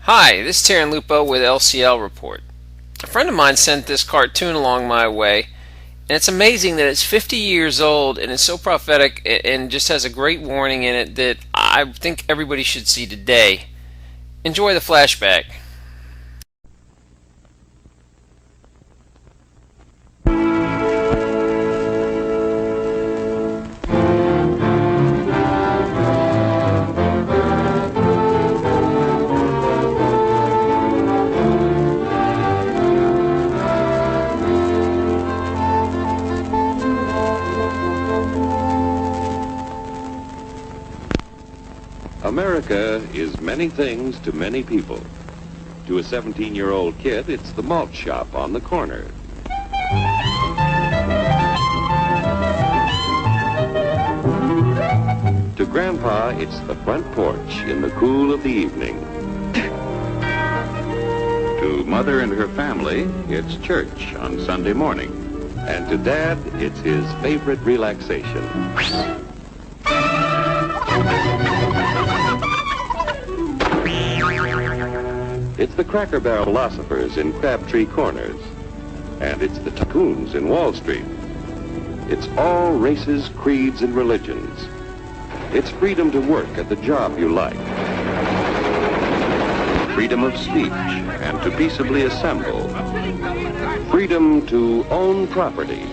Hi, this is Taryn Lupo with LCL Report. A friend of mine sent this cartoon along my way, and it's amazing that it's 50 years old and it's so prophetic and just has a great warning in it that I think everybody should see today. Enjoy the flashback. America is many things to many people. To a 17-year-old kid, it's the malt shop on the corner. To Grandpa, it's the front porch in the cool of the evening. To Mother and her family, it's church on Sunday morning. And to Dad, it's his favorite relaxation. It's the Cracker Barrel philosophers in Crabtree Corners. And it's the tycoons in Wall Street. It's all races, creeds, and religions. It's freedom to work at the job you like. Freedom of speech and to peaceably assemble. Freedom to own property.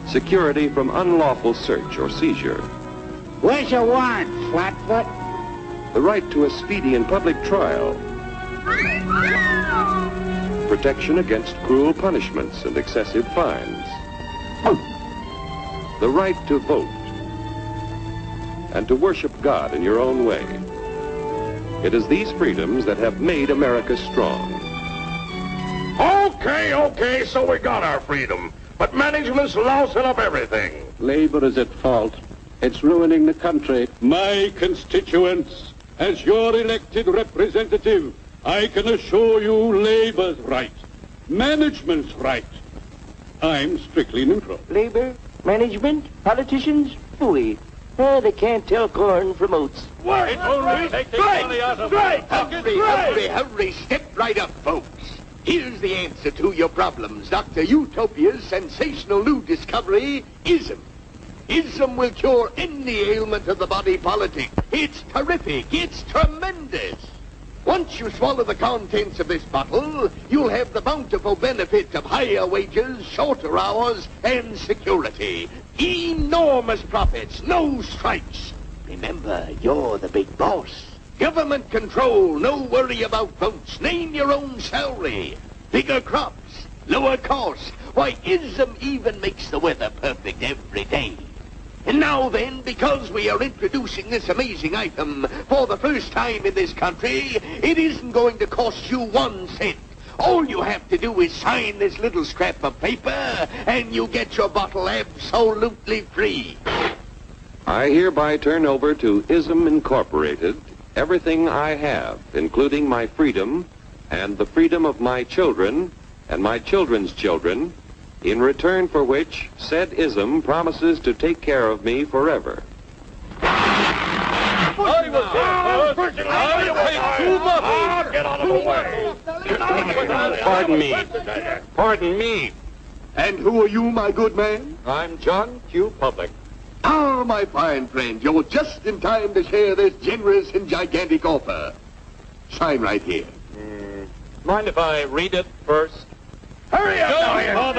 Security from unlawful search or seizure. Where's your warrant, Flatfoot? The right to a speedy and public trial. Protection against cruel punishments and excessive fines. The right to vote. And to worship God in your own way. It is these freedoms that have made America strong. Okay, so we got our freedom. But management's lousing up everything. Labor is at fault. It's ruining the country. My constituents, as your elected representative, I can assure you Labor's right. Management's right. I'm strictly neutral. Labor, management, politicians, fooey. They can't tell corn from oats. Wait! Take the money out of it. Hurry, step right up, folks. Here's the answer to your problems. Dr. Utopia's sensational new discovery, ism. Ism will cure any ailment of the body politic. It's terrific. It's tremendous. Once you swallow the contents of this bottle, you'll have the bountiful benefit of higher wages, shorter hours, and security. Enormous profits, no strikes. Remember, you're the big boss. Government control, no worry about votes. Name your own salary. Bigger crops, lower costs. Why, ism even makes the weather perfect every day. And now then, because we are introducing this amazing item for the first time in this country, it isn't going to cost you 1 cent. All you have to do is sign this little scrap of paper, and you get your bottle absolutely free. I hereby turn over to Ism Incorporated everything I have, including my freedom and the freedom of my children and my children's children, in return for which said ism promises to take care of me forever. Get out of the way! Pardon me. And who are you, my good man? I'm John Q. Public. Ah, my fine friend, you're just in time to share this generous and gigantic offer. Sign right here. Mind if I read it first? Hurry up!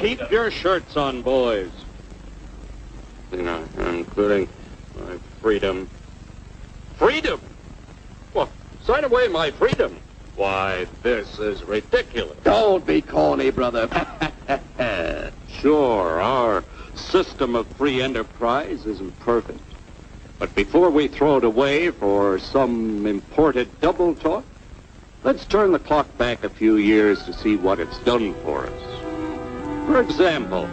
Keep your shirts on, boys. Including my freedom. Freedom? Well, sign away my freedom. Why, this is ridiculous. Don't be corny, brother. Sure, our system of free enterprise isn't perfect. But before we throw it away for some imported double talk, let's turn the clock back a few years to see what it's done for us. For example,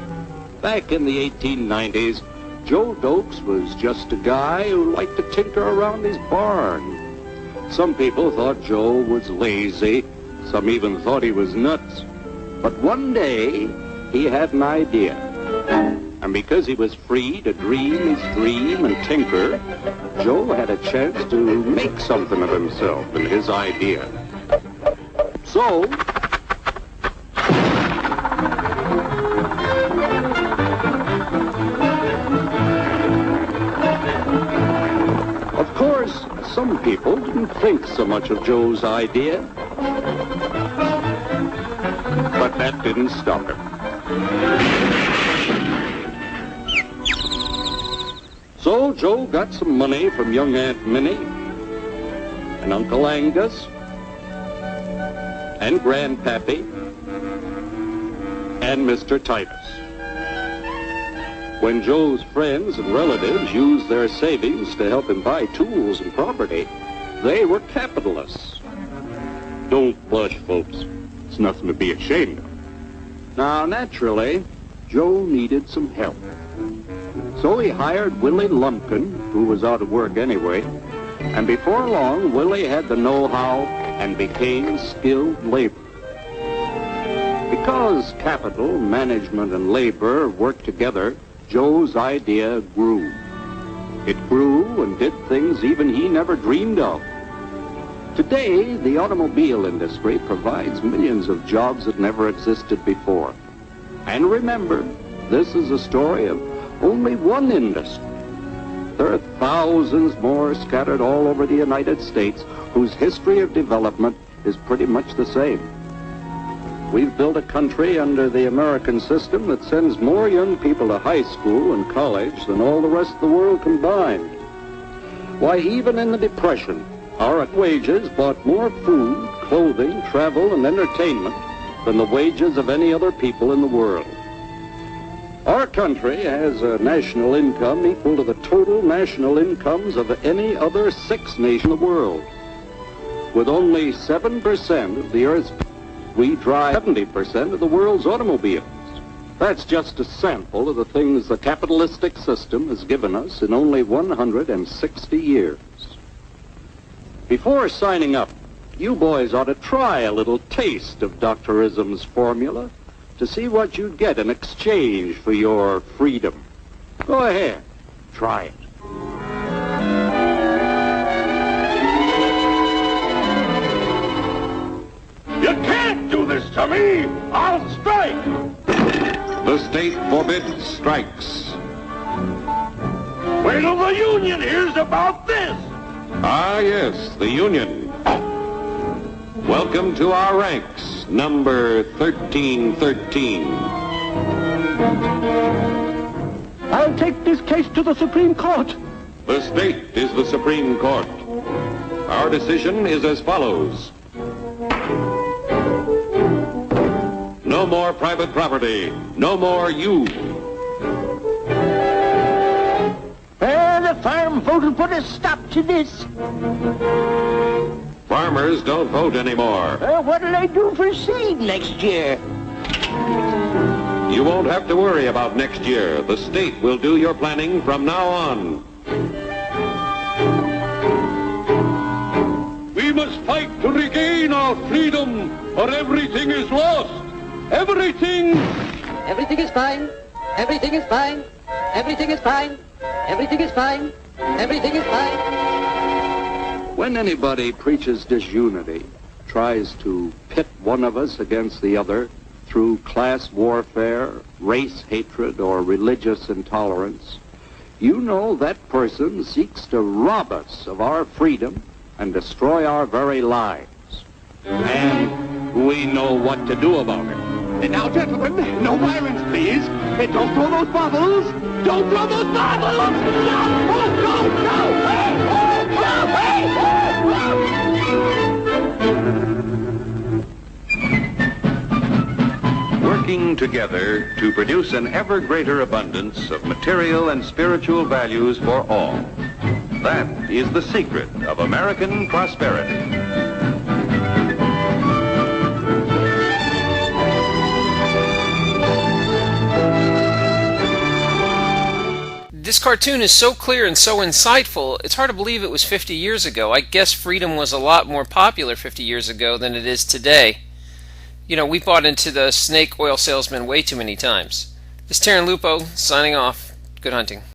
back in the 1890s, Joe Dokes was just a guy who liked to tinker around his barn. Some people thought Joe was lazy. Some even thought he was nuts. But one day, he had an idea. And because he was free to dream his dream and tinker, Joe had a chance to make something of himself and his idea. So, of course, some people didn't think so much of Joe's idea, but that didn't stop him. So Joe got some money from young Aunt Minnie and Uncle Angus and Grandpappy and Mr. Titus. When Joe's friends and relatives used their savings to help him buy tools and property, they were capitalists. Don't blush, folks. It's nothing to be ashamed of. Now, naturally, Joe needed some help. So he hired Willie Lumpkin, who was out of work anyway, and before long, Willie had the know-how and became skilled labor. Because capital, management, and labor worked together, Joe's idea grew. It grew and did things even he never dreamed of. Today, the automobile industry provides millions of jobs that never existed before. And remember, this is a story of only one industry. There are thousands more scattered all over the United States whose history of development is pretty much the same. We've built a country under the American system that sends more young people to high school and college than all the rest of the world combined. Why, even in the Depression, our wages bought more food, clothing, travel, and entertainment than the wages of any other people in the world. Our country has a national income equal to the total national incomes of any other 6 nations in the world. With only 7% of the Earth's people, we drive 70% of the world's automobiles. That's just a sample of the things the capitalistic system has given us in only 160 years. Before signing up, you boys ought to try a little taste of Dr. Ism's formula to see what you'd get in exchange for your freedom. Go ahead, try it. You can't do this to me! I'll strike! The state forbids strikes. Wait till the union hears about this! Ah, yes, the union. Welcome to our ranks, number 1313. I'll take this case to the Supreme Court. The state is the Supreme Court. Our decision is as follows. No more private property. No more you. Well, the farm vote will put a stop to this. Farmers don't vote anymore. What'll they do for seed next year? You won't have to worry about next year. The state will do your planning from now on. We must fight to regain our freedom, or everything is lost. Everything! Everything is fine. Everything is fine. Everything is fine. Everything is fine. Everything is fine. When anybody preaches disunity, tries to pit one of us against the other through class warfare, race hatred, or religious intolerance, you know that person seeks to rob us of our freedom and destroy our very lives. And we know what to do about it. And now, gentlemen, no violence, please. And don't throw those bottles. Don't throw those bottles. No! Oh, no! No! Hey! Oh, no! Hey! Working together to produce an ever greater abundance of material and spiritual values for all. That is the secret of American prosperity. This cartoon is so clear and so insightful, it's hard to believe it was 50 years ago. I guess freedom was a lot more popular 50 years ago than it is today. You know, we bought into the snake oil salesman way too many times. This is Terran Lupo signing off. Good hunting.